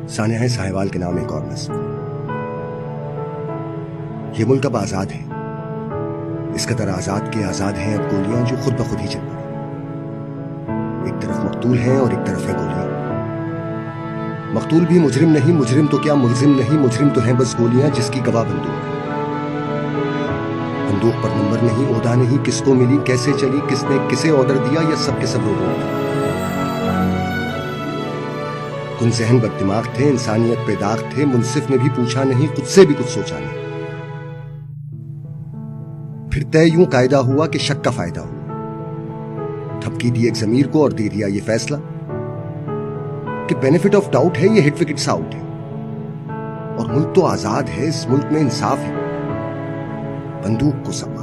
सानिया है साहिवाल के नाम एक और नस्ल। ये मुल्क अब आजाद है, इस कदर आजाद के आजाद हैं अब गोलियां जो खुद ब खुद ही चल पड़ी। एक तरफ मकतूल हैं और एक तरफ है गोलियां। मकतूल भी मुजरिम नहीं, मुजरिम तो क्या मुल्जिम नहीं, मुजरिम तो है बस गोलियां जिसकी गवाह बंदूक है। बंदूक पर नंबर नहीं, ओहदा नहीं, किसको मिली, कैसे चली, किसने किसे ऑर्डर दिया, या सब के सब रोबोट थे। कुन जहन बददिमाग थे, इंसानियत पे दाग थे, मुंसिफ ने भी पूछा नहीं, खुद से भी कुछ सोचा नहीं। फिर तय यूं कायदा हुआ कि शक का फायदा हुआ। धमकी दी एक जमीर को और दे दिया ये फैसला कि बेनिफिट ऑफ डाउट है, ये हिट विकेट्स आउट है। और मुल्क तो आजाद है, इस मुल्क में इंसाफ है, बंदूक को सब